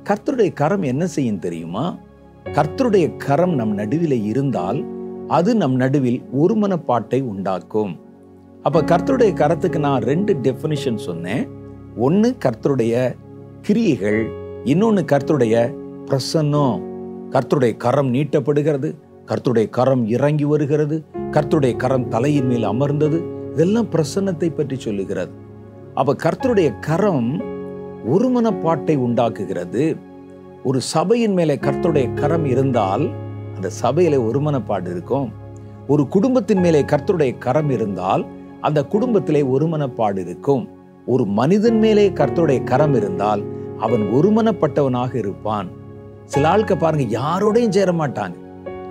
கர்த்தருடைய கரம் என்ன செய்யும் தெரியுமா? கர்த்தருடைய கரம் நம் நடுவில் இருந்தால் அது நம் நடுவில் ஒருமனப்பாட்டை உண்டாக்கும். அப்ப கர்த்தருடைய கரத்துக்கு நான் 2 டெஃபினிஷன் சொன்னேன். ஒன்னு கர்த்தருடைய கிரியைகள், இன்னொன்னு கர்த்தருடைய பிரசன்னம். கர்த்தருடைய கரம் நீட்டப்படுகிறது, கர்த்தருடைய கரம் இறங்கி வருகிறது, கர்த்தருடைய கரம் தலையின் மேல் அமர்ந்தது. இதெல்லாம் பிரசன்னத்தை பற்றி சொல்லுகிறது. அப்ப கர்த்தருடைய கரம் ஒருமனப்பாட்டை உண்டாக்குகிறது. ஒரு சபையின் மேலே கர்த்தருடைய கரம் இருந்தால் அந்த சபையில ஒருமனப்பாடு இருக்கும். ஒரு குடும்பத்தின் மேலே கர்த்தருடைய கரம் இருந்தால் அந்த குடும்பத்திலே ஒருமனப்பாடு இருக்கும். ஒரு மனிதன் மேலே கர்த்தருடைய கரம் இருந்தால் அவன் ஒருமனப்பட்டவனாக இருப்பான். சில ஆட்க பாருங்க, யாரோடையும் சேர மாட்டாங்க,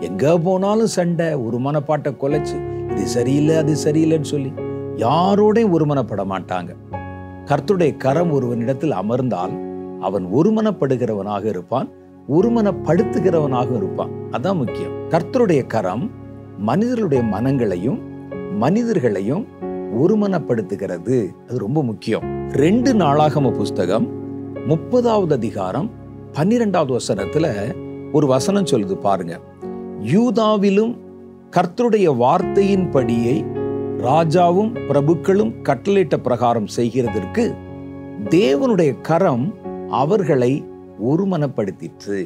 எங்க போனாலும் சண்டை, ஒருமனப்பாட்டை கொலைச்சு இது சரியில்லை அது சரியில்லைன்னு சொல்லி யாரோடையும் ஒருமனப்பட மாட்டாங்க. கர்த்தருடைய கரம் ஒருவனிடத்தில் அமர்ந்தால் அவன் ஒருமனப்படுகிறவனாக இருப்பான், ஒருமனப்படுத்துகிறவனாக இருப்பான். அதான் முக்கியம். கர்த்தருடைய கரம் மனிதர்களுடைய மனங்களையும் மனிதர்களையும் ஒருமனப்படுத்துகிறது. அது ரொம்ப முக்கியம். 2 நாளாகம புஸ்தகம் 30வது அதிகாரம் 12வது வசனத்துல ஒரு வசனம் சொல்லுது பாருங்க. யூதாவிலும் கர்த்தருடைய வார்த்தையின் படியை ராஜாவும் பிரபுக்களும் கட்டளையிட்ட பிரகாரம் செய்கிறதற்கு தேவனுடைய கரம் அவர்களை ஒருமனப்படுத்திற்று.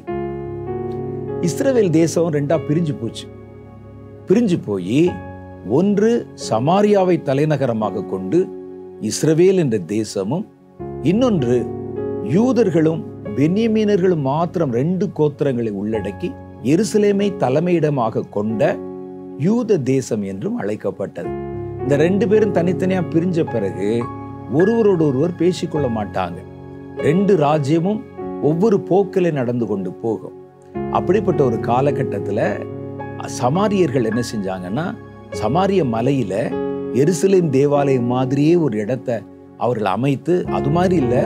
இஸ்ரவேல் தேசம் 2ஆ பிரிஞ்சு போச்சு. பிரிஞ்சு போய் ஒன்று சமாரியாவை தலைநகரமாக கொண்டு இஸ்ரவேல் என்ற தேசமும், இன்னொன்று யூதர்களும் பென்யமீனர்களும் மாத்திரம் 2 கோத்திரங்களை உள்ளடக்கி எருசலேமை தலைமையிடமாக கொண்ட யூத தேசம் என்றும் அழைக்கப்பட்டது. இந்த 2 பேரும் தனித்தனியா பிரிஞ்ச பிறகு ஒருவரோடு ஒருவர் பேசிக்கொள்ள மாட்டாங்க. 2 ராஜ்யமும் ஒவ்வொரு போக்கிலே நடந்து கொண்டு போகும். அப்படிப்பட்ட ஒரு காலகட்டத்துல சமாரியர்கள் என்ன செஞ்சாங்கன்னா, சமாரிய மலையில எருசலேம் தேவாலயம் மாதிரியே ஒரு இடத்தை அவர்கள் அமைத்து, அது மாதிரி இல்ல,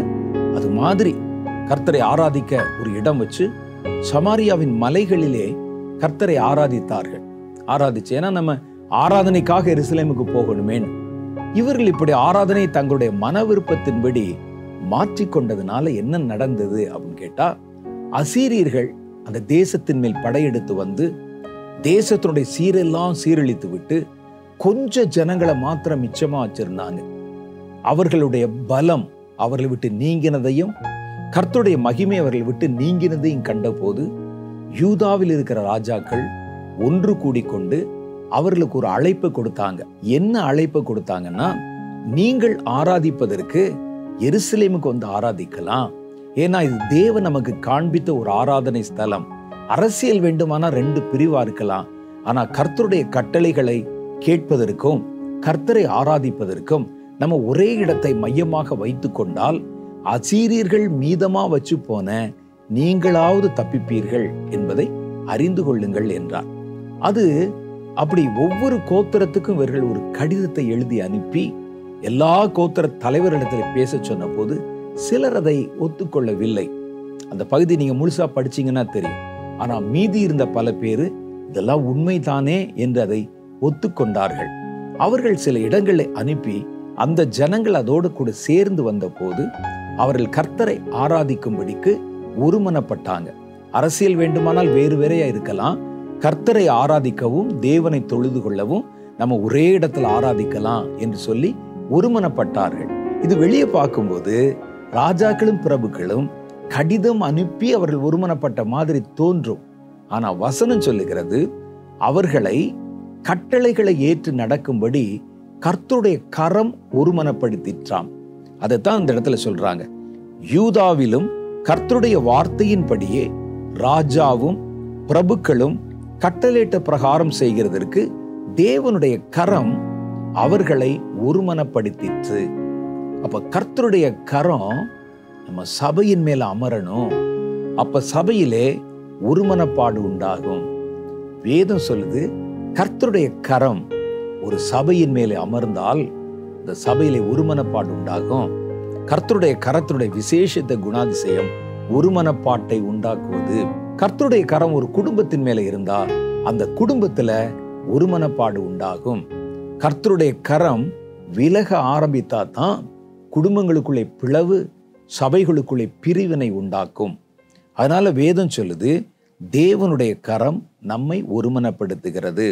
அது மாதிரி கர்த்தரை ஆராதிக்க ஒரு இடம் வச்சு சமாரியாவின் மலைகளிலே கர்த்தரை ஆராதித்தார்கள். ஆராதிச்சு, ஏன்னா நம்ம ஆராதனைக்காக எருசலேமுக்கு போகணுமேன்னு இவர்கள் இப்படி ஆராதனை தங்களுடைய மன விருப்பத்தின்படி மாற்றிக்கொண்டதுனால என்ன நடந்தது அப்படின்னு கேட்டா, அசீரியர்கள் அந்த தேசத்தின் மேல் படையெடுத்து வந்து தேசத்தினுடைய சீரெல்லாம் சீரழித்து விட்டு கொஞ்ச ஜனங்களை மாத்திரம் மிச்சமா வச்சிருந்தாங்க. அவர்களுடைய பலம் அவர்களை விட்டு நீங்கினதையும் கர்த்தருடைய மகிமை அவர்களை விட்டு நீங்கினதையும் கண்ட போது யூதாவில் இருக்கிற ராஜாக்கள் ஒன்று கூடிக்கொண்டு அவர்களுக்கு ஒரு அழைப்பு கொடுத்தாங்க. என்ன அழைப்பு கொடுத்தாங்கன்னா, நீங்கள் ஆராதிப்பதற்கு எருசலேமுக்கு வந்து ஆராதிக்கலாம். ஏன்னா இது தேவன் நமக்கு காண்பித்த ஒரு ஆராதனை ஸ்தலம். அரசியல் வேண்டுமானா 2 பிரிவா இருக்கலாம், ஆனா கர்த்தருடைய கட்டளைகளை கேட்பதற்கும் கர்த்தரை ஆராதிப்பதற்கும் நம்ம ஒரே இடத்தை மையமாக வைத்து கொண்டால் அசீரியர்கள் மீதமா வச்சு போன நீங்களாவது தப்பிப்பீர்கள் என்பதை அறிந்து கொள்ளுங்கள் என்றார். அது அப்படி ஒவ்வொரு கோத்திரத்துக்கும் இவர்கள் ஒரு கடிதத்தை எழுதி அனுப்பி எல்லா கோத்திர தலைவரிடத்தில் பேச சொன்ன போது சிலர் அதை ஒத்துக்கொள்ளவில்லை. அந்த பகுதி நீங்க முழுசா படிச்சீங்கன்னா தெரியும். ஆனா மீதி இருந்த பல பேரு இதெல்லாம் உண்மைதானே என்று அதை ஒத்துக்கொண்டார்கள். அவர்கள் சில இடங்களை அனுப்பி அந்த ஜனங்கள் அதோடு கூட சேர்ந்து வந்த போது அவர்கள் கர்த்தரை ஆராதிக்கும்படிக்கு ஒருமனப்பட்டாங்க. அரசியல் வேண்டுமானால் வேறு வேறையா இருக்கலாம், கர்த்தரை ஆராதிக்கவும் தேவனை தொழுது கொள்ளவும் நம்ம ஒரே இடத்துல ஆராதிக்கலாம் என்று சொல்லி ஒருமனப்பட்டார்கள். இது வெளியே பார்க்கும்போது ராஜாக்களும் பிரபுக்களும் கடிதம் அனுப்பி அவர்கள் ஒருமனப்பட்ட மாதிரி தோன்றும். ஆனா வசனம் சொல்லுகிறது, அவர்களை கட்டளைகளை ஏற்று நடக்கும்படி கர்த்தருடைய கரம் ஒருமனப்படுத்திற்றாம். அதைத்தான் இந்த இடத்துல சொல்றாங்க. யூதாவிலும் கர்த்தருடைய வார்த்தையின்படியே ராஜாவும் பிரபுக்களும் கட்டளையிட்ட பிரகாரம் செய்கிறதற்கு தேவனுடைய கரம் அவர்களை ஒருமனப்படுத்திற்று. அப்ப கர்த்தருடைய கரம் நம்ம சபையின் மேல அமரணும். அப்ப சபையிலே ஒருமனப்பாடு உண்டாகும். வேதம் சொல்லுது, கர்த்தருடைய கரம் ஒரு சபையின் மேலே அமர்ந்தால் இந்த சபையிலே ஒருமனப்பாடு உண்டாகும். கர்த்தருடைய கரத்துடைய விசேஷத்த குணாதிசயம் ஒருமனப்பாட்டை உண்டாக்குவது. கர்த்தருடைய கரம் ஒரு குடும்பத்தின் மேல இருந்தா அந்த குடும்பத்துல ஒருமனப்பாடு உண்டாகும். கர்த்தருடைய கரம் விலக ஆரம்பித்தா தான் குடும்பங்களுக்குள்ளே பிளவு, சபைகளுக்குள்ளே பிரிவினை உண்டாக்கும். அதனால வேதம் சொல்லுது, தேவனுடைய கரம் நம்மை ஒருமனப்படுத்துகிறது.